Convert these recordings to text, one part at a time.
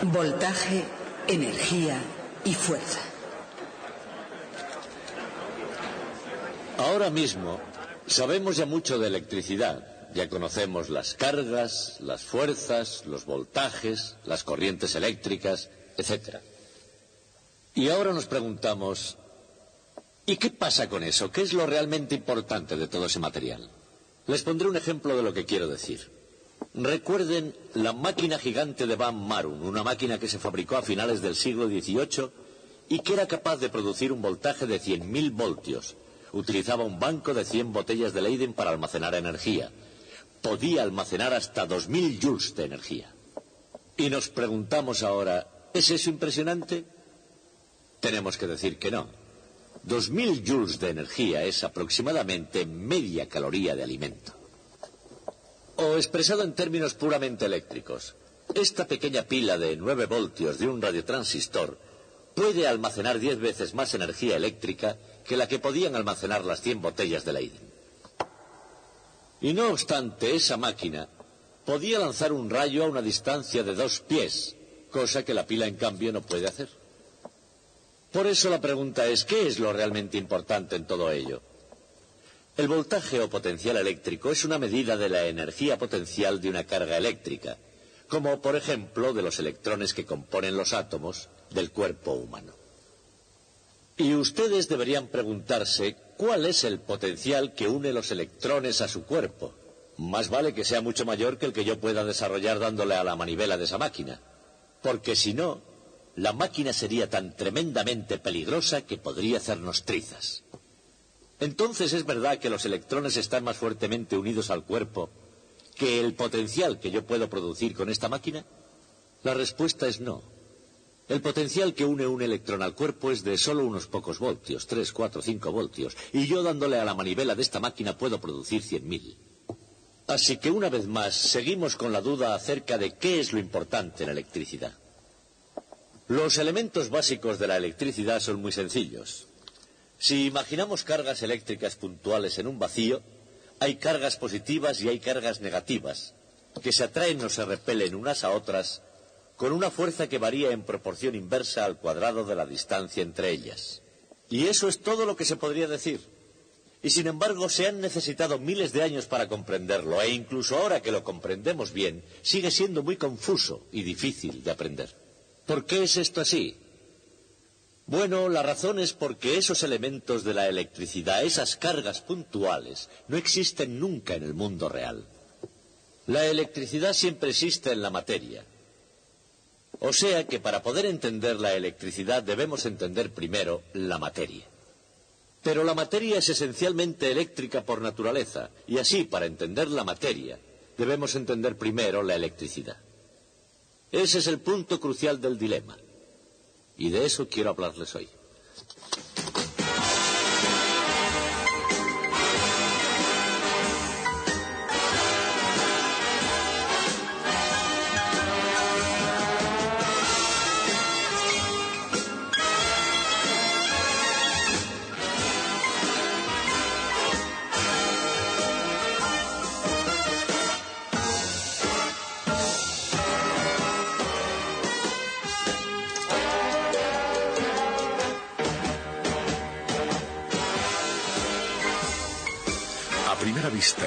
Voltaje, energía y fuerza. Ahora mismo sabemos ya mucho de electricidad. Ya conocemos las cargas, las fuerzas, los voltajes, las corrientes eléctricas, etc. Y ahora nos preguntamos, ¿y qué pasa con eso? ¿Qué es lo realmente importante de todo ese material? Les pondré un ejemplo de lo que quiero decir. Recuerden la máquina gigante de Van Marum, una máquina que se fabricó a finales del siglo XVIII y que era capaz de producir un voltaje de 100.000 voltios. Utilizaba un banco de 100 botellas de Leyden para almacenar energía. Podía almacenar hasta 2.000 joules de energía. Y nos preguntamos ahora, ¿es eso impresionante? Tenemos que decir que no. 2.000 joules de energía es aproximadamente media caloría de alimento. O expresado en términos puramente eléctricos, esta pequeña pila de 9 voltios de un radiotransistor puede almacenar 10 veces más energía eléctrica que la que podían almacenar las 100 botellas de Leyden. Y no obstante, esa máquina podía lanzar un rayo a una distancia de 2 pies, cosa que la pila en cambio no puede hacer. Por eso la pregunta es, ¿qué es lo realmente importante en todo ello? El voltaje o potencial eléctrico es una medida de la energía potencial de una carga eléctrica, como por ejemplo de los electrones que componen los átomos del cuerpo humano. Y ustedes deberían preguntarse cuál es el potencial que une los electrones a su cuerpo. Más vale que sea mucho mayor que el que yo pueda desarrollar dándole a la manivela de esa máquina, porque si no, la máquina sería tan tremendamente peligrosa que podría hacernos trizas. Entonces, ¿es verdad que los electrones están más fuertemente unidos al cuerpo que el potencial que yo puedo producir con esta máquina? La respuesta es no. El potencial que une un electrón al cuerpo es de solo unos pocos voltios, 3, 4, 5 voltios, y yo dándole a la manivela de esta máquina puedo producir 100.000. Así que una vez más, seguimos con la duda acerca de qué es lo importante en la electricidad. Los elementos básicos de la electricidad son muy sencillos. Si imaginamos cargas eléctricas puntuales en un vacío, hay cargas positivas y hay cargas negativas, que se atraen o se repelen unas a otras con una fuerza que varía en proporción inversa al cuadrado de la distancia entre ellas. Y eso es todo lo que se podría decir. Y sin embargo se han necesitado miles de años para comprenderlo, e incluso ahora que lo comprendemos bien, sigue siendo muy confuso y difícil de aprender. ¿Por qué es esto así? Bueno, la razón es porque esos elementos de la electricidad, esas cargas puntuales, no existen nunca en el mundo real. La electricidad siempre existe en la materia. O sea que para poder entender la electricidad debemos entender primero la materia. Pero la materia es esencialmente eléctrica por naturaleza, y así, para entender la materia, debemos entender primero la electricidad. Ese es el punto crucial del dilema. Y de eso quiero hablarles hoy.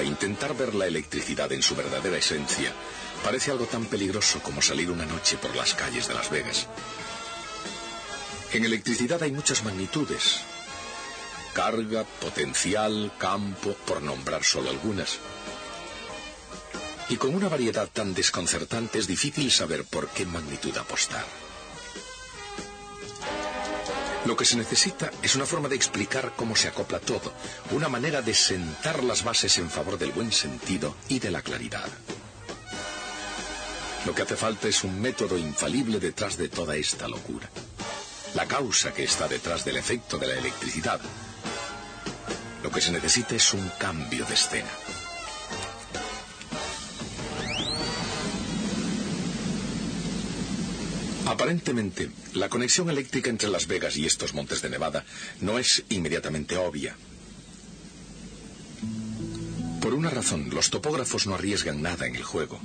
Intentar ver la electricidad en su verdadera esencia parece algo tan peligroso como salir una noche por las calles de Las Vegas. En electricidad hay muchas magnitudes: carga, potencial, campo, por nombrar solo algunas. Y con una variedad tan desconcertante es difícil saber por qué magnitud apostar. Lo que se necesita es una forma de explicar cómo se acopla todo, una manera de sentar las bases en favor del buen sentido y de la claridad. Lo que hace falta es un método infalible detrás de toda esta locura. La causa que está detrás del efecto de la electricidad. Lo que se necesita es un cambio de escena. Aparentemente, la conexión eléctrica entre Las Vegas y estos montes de Nevada no es inmediatamente obvia. Por un una razón, los topógrafos no arriesgan nada en el juego.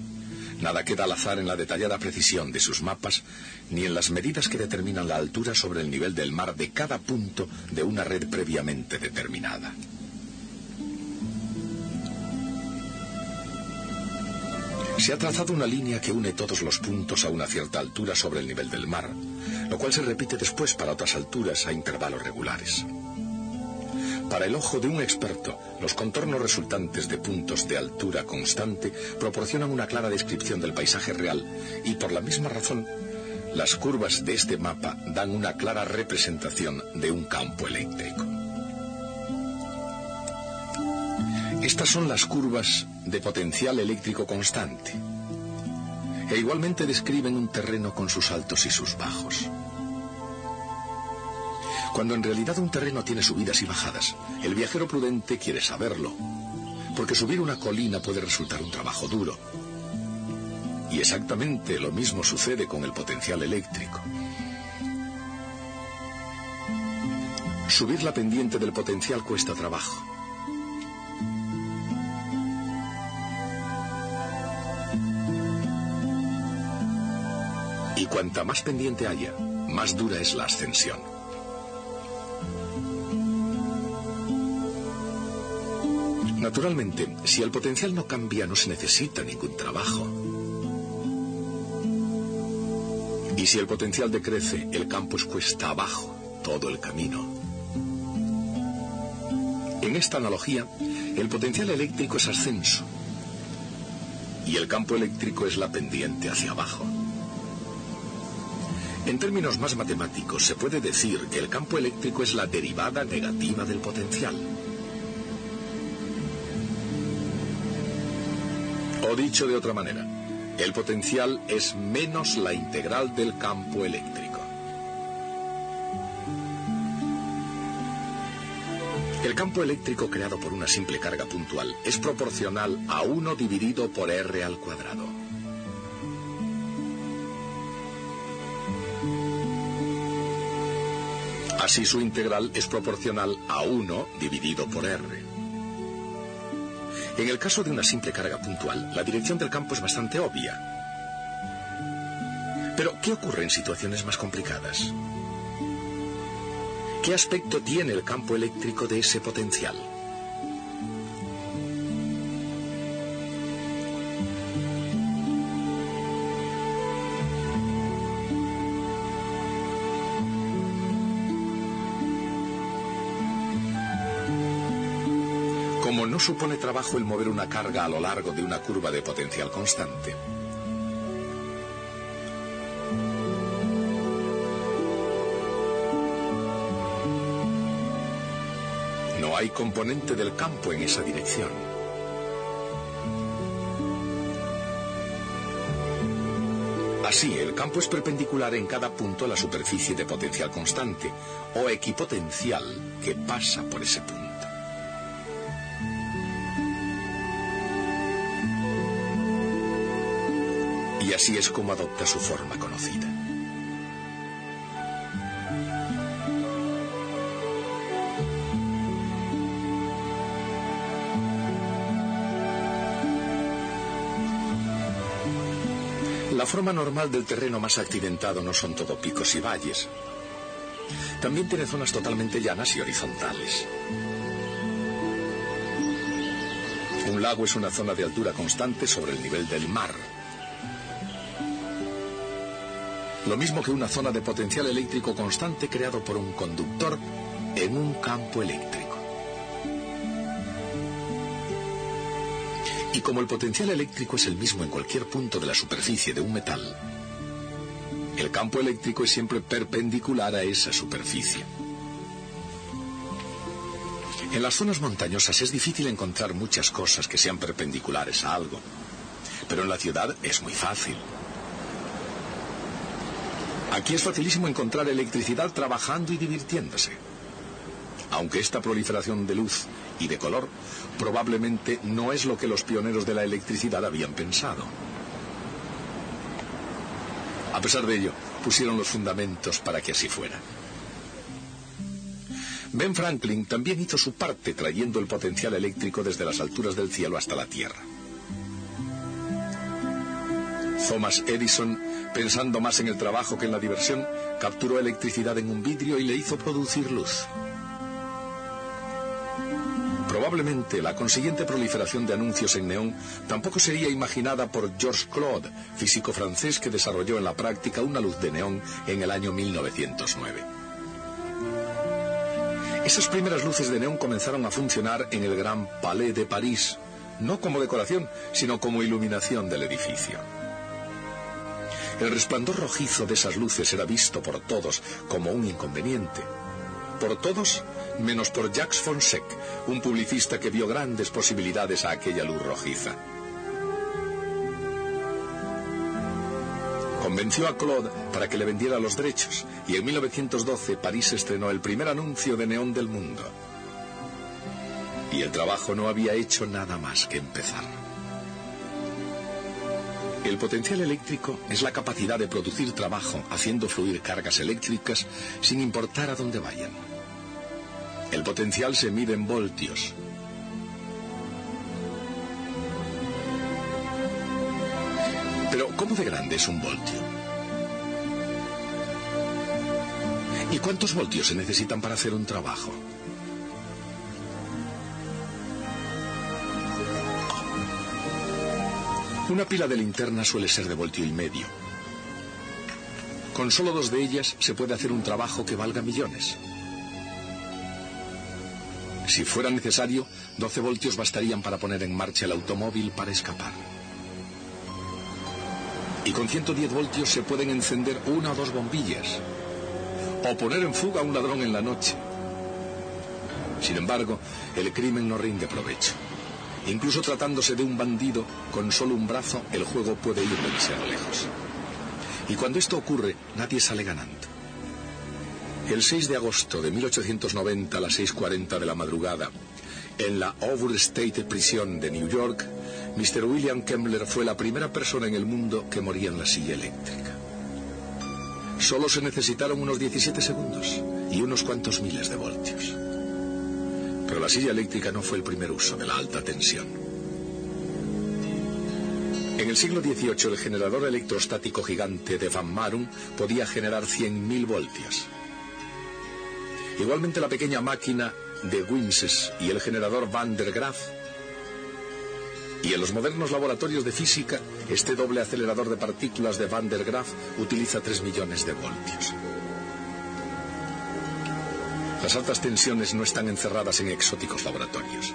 Nada queda al azar en la detallada precisión de sus mapas, ni en las medidas que determinan la altura sobre el nivel del mar de cada punto de una red previamente determinada. Se ha trazado una línea que une todos los puntos a una cierta altura sobre el nivel del mar, lo cual se repite después para otras alturas a intervalos regulares. Para el ojo de un experto, los contornos resultantes de puntos de altura constante proporcionan una clara descripción del paisaje real y, por la misma razón, las curvas de este mapa dan una clara representación de un campo eléctrico. Estas son las curvas de potencial eléctrico constante, e igualmente describen un terreno con sus altos y sus bajos. Cuando en realidad un terreno tiene subidas y bajadas, el viajero prudente quiere saberlo, porque subir una colina puede resultar un trabajo duro. Y exactamente lo mismo sucede con el potencial eléctrico. Subir la pendiente del potencial cuesta trabajo. Y cuanta más pendiente haya, más dura es la ascensión. Naturalmente, si el potencial no cambia, no se necesita ningún trabajo. Y si el potencial decrece, el campo es cuesta abajo todo el camino. En esta analogía, el potencial eléctrico es ascenso y el campo eléctrico es la pendiente hacia abajo. En términos más matemáticos, se puede decir que el campo eléctrico es la derivada negativa del potencial. O dicho de otra manera, el potencial es menos la integral del campo eléctrico. El campo eléctrico creado por una simple carga puntual es proporcional a 1 dividido por R al cuadrado. Así su integral es proporcional a 1 dividido por R. En el caso de una simple carga puntual, la dirección del campo es bastante obvia. Pero, ¿qué ocurre en situaciones más complicadas? ¿Qué aspecto tiene el campo eléctrico de ese potencial? Como no supone trabajo el mover una carga a lo largo de una curva de potencial constante, no hay componente del campo en esa dirección. Así, el campo es perpendicular en cada punto a la superficie de potencial constante, o equipotencial, que pasa por ese punto. Y así es como adopta su forma conocida. La forma normal del terreno más accidentado no son todo picos y valles. También tiene zonas totalmente llanas y horizontales. Un lago es una zona de altura constante sobre el nivel del mar. Lo mismo que una zona de potencial eléctrico constante creado por un conductor en un campo eléctrico. Y como el potencial eléctrico es el mismo en cualquier punto de la superficie de un metal, el campo eléctrico es siempre perpendicular a esa superficie. En las zonas montañosas es difícil encontrar muchas cosas que sean perpendiculares a algo, pero en la ciudad es muy fácil. Aquí es facilísimo encontrar electricidad trabajando y divirtiéndose. Aunque esta proliferación de luz y de color probablemente no es lo que los pioneros de la electricidad habían pensado. A pesar de ello, pusieron los fundamentos para que así fuera. Ben Franklin también hizo su parte trayendo el potencial eléctrico desde las alturas del cielo hasta la Tierra. Thomas Edison, pensando más en el trabajo que en la diversión, capturó electricidad en un vidrio y le hizo producir luz. Probablemente la consiguiente proliferación de anuncios en neón tampoco sería imaginada por Georges Claude, físico francés que desarrolló en la práctica una luz de neón en el año 1909. Esas primeras luces de neón comenzaron a funcionar en el Gran Palais de París, no como decoración, sino como iluminación del edificio. El resplandor rojizo de esas luces era visto por todos como un inconveniente. Por todos, menos por Jacques Fonsec, un publicista que vio grandes posibilidades a aquella luz rojiza. Convenció a Claude para que le vendiera los derechos, y en 1912 París estrenó el primer anuncio de neón del mundo. Y el trabajo no había hecho nada más que empezar. El potencial eléctrico es la capacidad de producir trabajo haciendo fluir cargas eléctricas sin importar a dónde vayan. El potencial se mide en voltios. Pero, ¿cómo de grande es un voltio? ¿Y cuántos voltios se necesitan para hacer un trabajo? Una pila de linterna suele ser de voltio y medio. Con solo 2 de ellas se puede hacer un trabajo que valga millones. Si fuera necesario, 12 voltios bastarían para poner en marcha el automóvil para escapar. Y con 110 voltios se pueden encender 1 o 2 bombillas, o poner en fuga a un ladrón en la noche. Sin embargo, el crimen no rinde provecho. Incluso tratándose de un bandido, con solo un brazo, el juego puede ir demasiado lejos. Y cuando esto ocurre, nadie sale ganando. El 6 de agosto de 1890 a las 6:40 de la madrugada, en la Overstate Prison de New York, Mr. William Kemmler fue la primera persona en el mundo que moría en la silla eléctrica. Solo se necesitaron unos 17 segundos y unos cuantos miles de voltios. Pero la silla eléctrica no fue el primer uso de la alta tensión. En el siglo XVIII, el generador electrostático gigante de Van Marum podía generar 100.000 voltios. Igualmente la pequeña máquina de Wimses y el generador Van der Graaf. Y en los modernos laboratorios de física, este doble acelerador de partículas de Van der Graaf utiliza 3 millones de voltios. Las altas tensiones no están encerradas en exóticos laboratorios.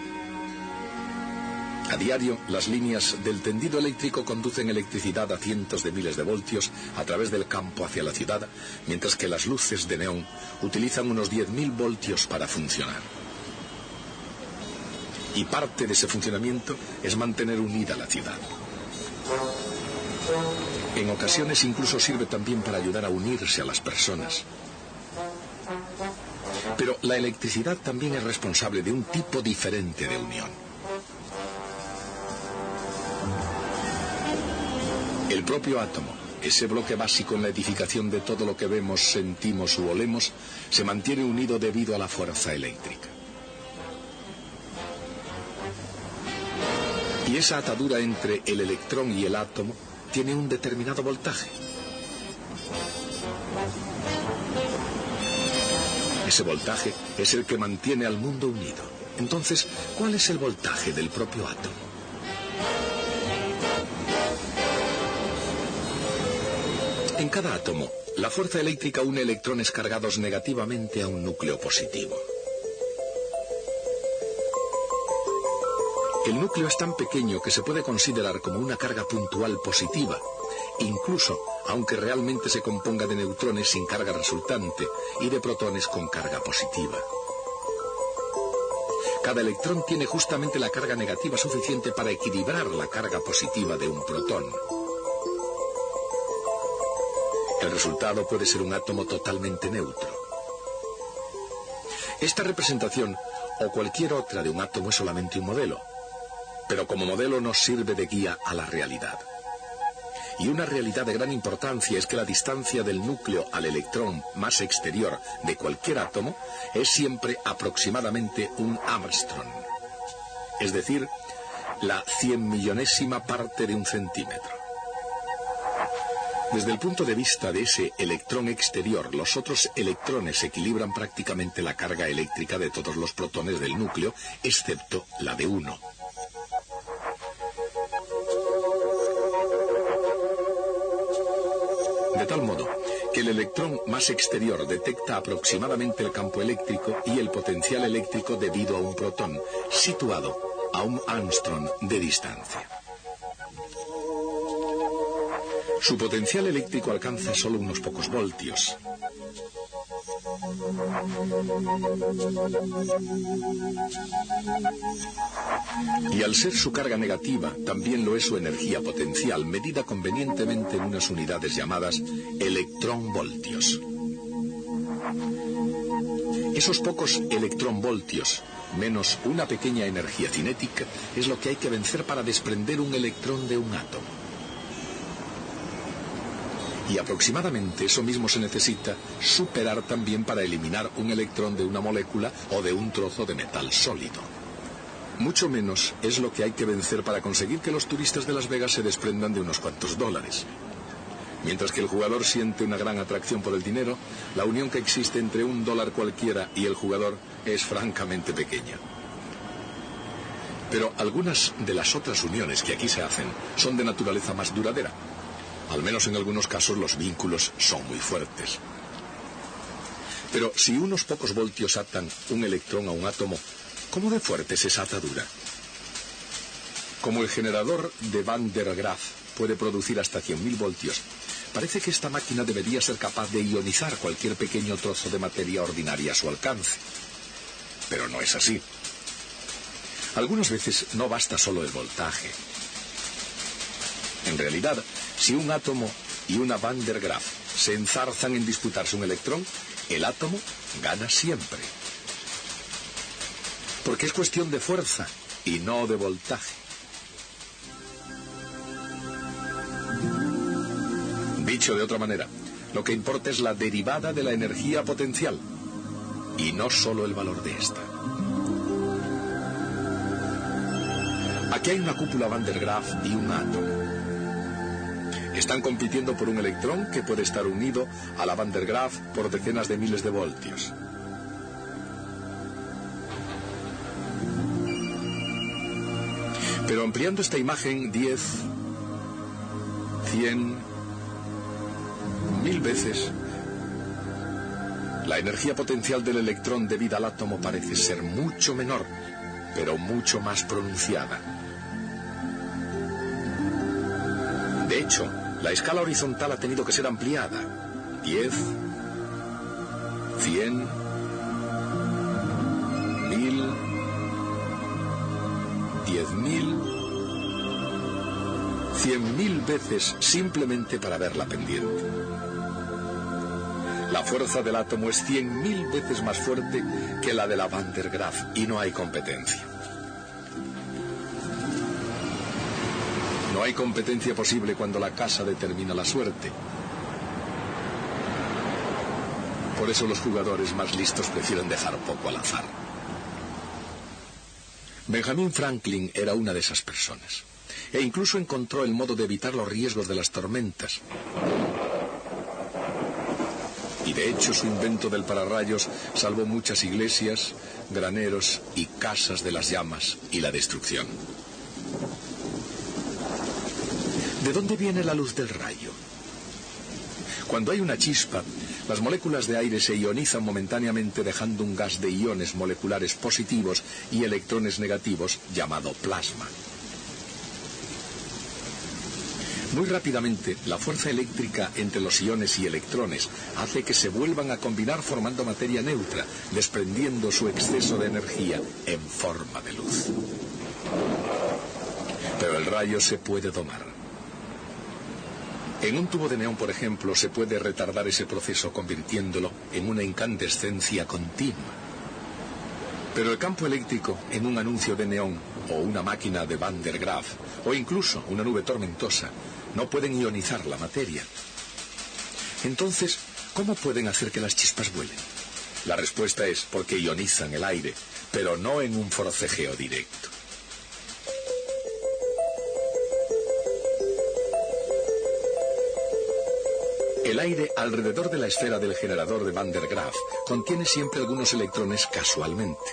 A diario, las líneas del tendido eléctrico conducen electricidad a cientos de miles de voltios a través del campo hacia la ciudad, mientras que las luces de neón utilizan unos 10.000 voltios para funcionar. Y parte de ese funcionamiento es mantener unida la ciudad. En ocasiones incluso sirve también para ayudar a unirse a las personas. Pero la electricidad también es responsable de un tipo diferente de unión. El propio átomo, ese bloque básico en la edificación de todo lo que vemos, sentimos u olemos, se mantiene unido debido a la fuerza eléctrica. Y esa atadura entre el electrón y el átomo tiene un determinado voltaje. Ese voltaje es el que mantiene al mundo unido. Entonces, ¿cuál es el voltaje del propio átomo? En cada átomo, la fuerza eléctrica une electrones cargados negativamente a un núcleo positivo. El núcleo es tan pequeño que se puede considerar como una carga puntual positiva, incluso aunque realmente se componga de neutrones sin carga resultante y de protones con carga positiva. Cada electrón tiene justamente la carga negativa suficiente para equilibrar la carga positiva de un protón. El resultado puede ser un átomo totalmente neutro. Esta representación, o cualquier otra de un átomo, es solamente un modelo, pero como modelo nos sirve de guía a la realidad. Y una realidad de gran importancia es que la distancia del núcleo al electrón más exterior de cualquier átomo es siempre aproximadamente un Armstrong, es decir, la 100.000.000ª parte de un centímetro. Desde el punto de vista de ese electrón exterior, los otros electrones equilibran prácticamente la carga eléctrica de todos los protones del núcleo, excepto la de uno. De tal modo que el electrón más exterior detecta aproximadamente el campo eléctrico y el potencial eléctrico debido a un protón, situado a un Armstrong de distancia. Su potencial eléctrico alcanza solo unos pocos voltios. Y al ser su carga negativa, también lo es su energía potencial, medida convenientemente en unas unidades llamadas electronvoltios. Esos pocos electronvoltios, menos una pequeña energía cinética, es lo que hay que vencer para desprender un electrón de un átomo. Y aproximadamente eso mismo se necesita superar también para eliminar un electrón de una molécula o de un trozo de metal sólido. Mucho menos es lo que hay que vencer para conseguir que los turistas de Las Vegas se desprendan de unos cuantos dólares. Mientras que el jugador siente una gran atracción por el dinero, la unión que existe entre un dólar cualquiera y el jugador es francamente pequeña. Pero algunas de las otras uniones que aquí se hacen son de naturaleza más duradera. Al menos en algunos casos los vínculos son muy fuertes. Pero si unos pocos voltios atan un electrón a un átomo, ¿cómo de fuerte es esa atadura? Como el generador de Van der Graaf puede producir hasta 100.000 voltios, parece que esta máquina debería ser capaz de ionizar cualquier pequeño trozo de materia ordinaria a su alcance. Pero no es así. Algunas veces no basta solo el voltaje. En realidad, si un átomo y una Van der Graaf se enzarzan en disputarse un electrón, el átomo gana siempre. Porque es cuestión de fuerza y no de voltaje. Dicho de otra manera, lo que importa es la derivada de la energía potencial y no solo el valor de esta. Aquí hay una cúpula Van der Graaf y un átomo. Están compitiendo por un electrón que puede estar unido a la Van der Graaf por decenas de miles de voltios. Pero ampliando esta imagen 10, 100, 1000 veces, la energía potencial del electrón debida al átomo parece ser mucho menor, pero mucho más pronunciada. De hecho, la escala horizontal ha tenido que ser ampliada. 10, 100, 1000, 10.000, 100.000 veces simplemente para ver la pendiente. La fuerza del átomo es 100.000 veces más fuerte que la de la Van der Graaf y no hay competencia. No hay competencia posible cuando la casa determina la suerte. Por eso los jugadores más listos prefieren dejar poco al azar. Benjamin Franklin era una de esas personas. E incluso encontró el modo de evitar los riesgos de las tormentas. Y de hecho su invento del pararrayos salvó muchas iglesias, graneros y casas de las llamas y la destrucción. ¿De dónde viene la luz del rayo? Cuando hay una chispa, las moléculas de aire se ionizan momentáneamente dejando un gas de iones moleculares positivos y electrones negativos llamado plasma. Muy rápidamente, la fuerza eléctrica entre los iones y electrones hace que se vuelvan a combinar formando materia neutra, desprendiendo su exceso de energía en forma de luz. Pero el rayo se puede domar. En un tubo de neón, por ejemplo, se puede retardar ese proceso convirtiéndolo en una incandescencia continua. Pero el campo eléctrico en un anuncio de neón, o una máquina de Van der Graaf, o incluso una nube tormentosa, no pueden ionizar la materia. Entonces, ¿cómo pueden hacer que las chispas vuelen? La respuesta es porque ionizan el aire, pero no en un forcejeo directo. El aire alrededor de la esfera del generador de Van der Graaf contiene siempre algunos electrones casualmente.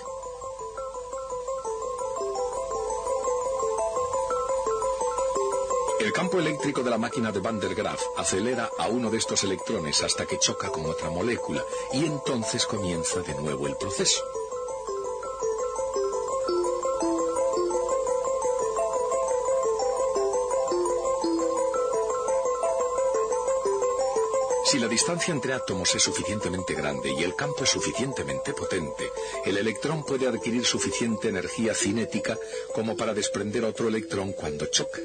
El campo eléctrico de la máquina de Van der Graaf acelera a uno de estos electrones hasta que choca con otra molécula y entonces comienza de nuevo el proceso. Si la distancia entre átomos es suficientemente grande y el campo es suficientemente potente, el electrón puede adquirir suficiente energía cinética como para desprender otro electrón cuando choca.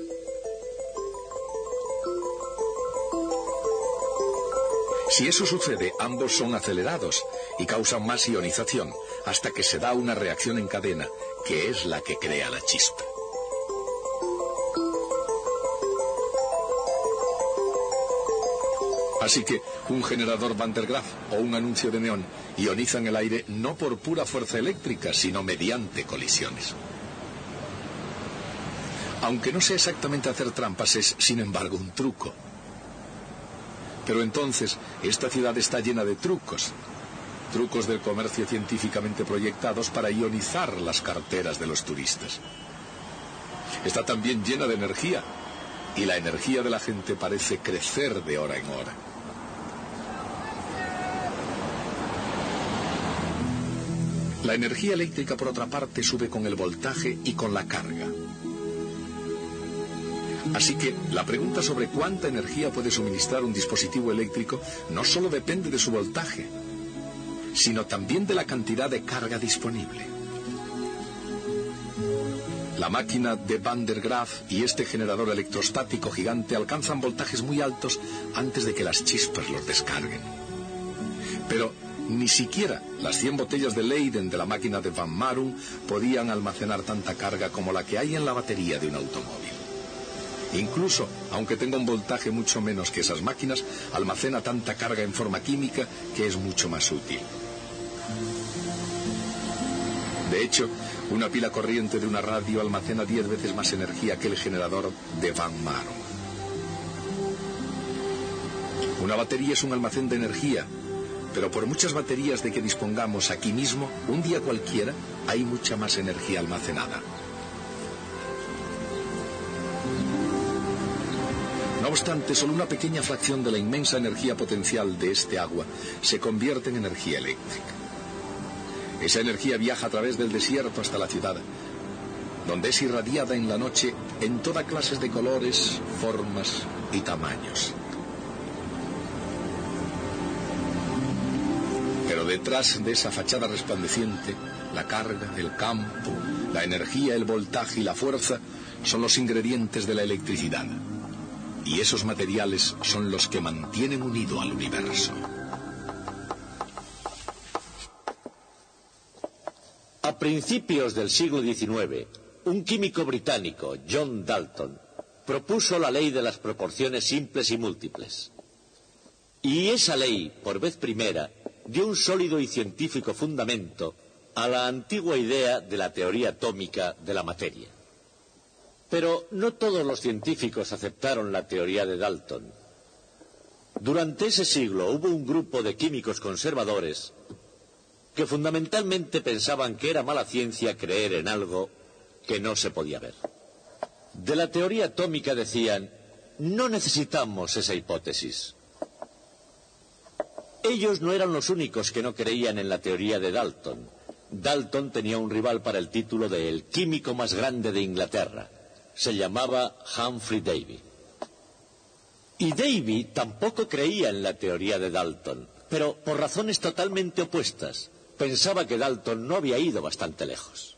Si eso sucede, ambos son acelerados y causan más ionización, hasta que se da una reacción en cadena, que es la que crea la chispa. Así que un generador Van der Graaf o un anuncio de neón ionizan el aire no por pura fuerza eléctrica, sino mediante colisiones. Aunque no sé exactamente hacer trampas, es, sin embargo, un truco. Pero entonces, esta ciudad está llena de trucos. Trucos del comercio científicamente proyectados para ionizar las carteras de los turistas. Está también llena de energía. Y la energía de la gente parece crecer de hora en hora. La energía eléctrica, por otra parte, sube con el voltaje y con la carga. Así que la pregunta sobre cuánta energía puede suministrar un dispositivo eléctrico no solo depende de su voltaje, sino también de la cantidad de carga disponible. La máquina de Van der Graaf y este generador electrostático gigante alcanzan voltajes muy altos antes de que las chispas los descarguen. Pero ni siquiera las 100 botellas de Leyden de la máquina de Van Marum podían almacenar tanta carga como la que hay en la batería de un automóvil. Incluso, aunque tenga un voltaje mucho menos que esas máquinas, almacena tanta carga en forma química que es mucho más útil. De hecho, una pila corriente de una radio almacena 10 veces más energía que el generador de Van Marum. Una batería es un almacén de energía, pero por muchas baterías de que dispongamos aquí mismo, un día cualquiera, hay mucha más energía almacenada. No obstante, solo una pequeña fracción de la inmensa energía potencial de este agua se convierte en energía eléctrica. Esa energía viaja a través del desierto hasta la ciudad, donde es irradiada en la noche en toda clase de colores, formas y tamaños. Pero detrás de esa fachada resplandeciente, la carga, el campo, la energía, el voltaje y la fuerza son los ingredientes de la electricidad. Y esos materiales son los que mantienen unido al universo. A principios del siglo XIX, un químico británico, John Dalton, propuso la ley de las proporciones simples y múltiples. Y esa ley, por vez primera, dio un sólido y científico fundamento a la antigua idea de la teoría atómica de la materia. Pero no todos los científicos aceptaron la teoría de Dalton. Durante ese siglo hubo un grupo de químicos conservadores que fundamentalmente pensaban que era mala ciencia creer en algo que no se podía ver. De la teoría atómica decían, no necesitamos esa hipótesis. Ellos no eran los únicos que no creían en la teoría de Dalton. Dalton tenía un rival para el título de el químico más grande de Inglaterra. Se llamaba Humphrey Davy. Y Davy tampoco creía en la teoría de Dalton, pero por razones totalmente opuestas. Pensaba que Dalton no había ido bastante lejos.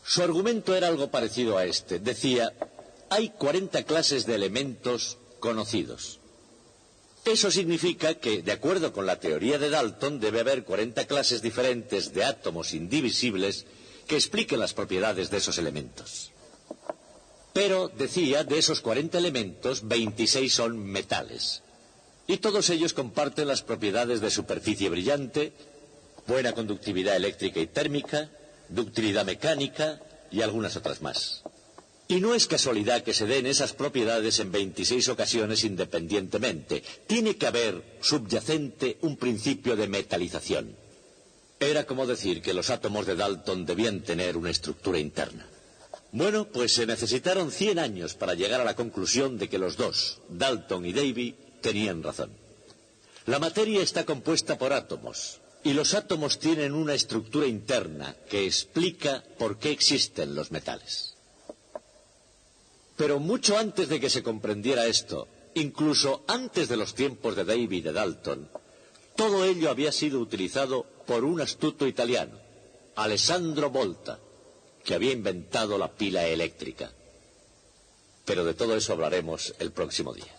Su argumento era algo parecido a este. Decía, hay 40 clases de elementos conocidos. Eso significa que, de acuerdo con la teoría de Dalton, debe haber 40 clases diferentes de átomos indivisibles que expliquen las propiedades de esos elementos. Pero, decía, de esos 40 elementos, 26 son metales. Y todos ellos comparten las propiedades de superficie brillante, buena conductividad eléctrica y térmica, ductilidad mecánica y algunas otras más. Y no es casualidad que se den esas propiedades en 26 ocasiones independientemente. Tiene que haber subyacente un principio de metalización. Era como decir que los átomos de Dalton debían tener una estructura interna. Bueno, pues se necesitaron 100 años para llegar a la conclusión de que los dos, Dalton y Davy, tenían razón. La materia está compuesta por átomos, y los átomos tienen una estructura interna que explica por qué existen los metales. Pero mucho antes de que se comprendiera esto, incluso antes de los tiempos de Davy y de Dalton, todo ello había sido utilizado por un astuto italiano, Alessandro Volta, que había inventado la pila eléctrica. Pero de todo eso hablaremos el próximo día.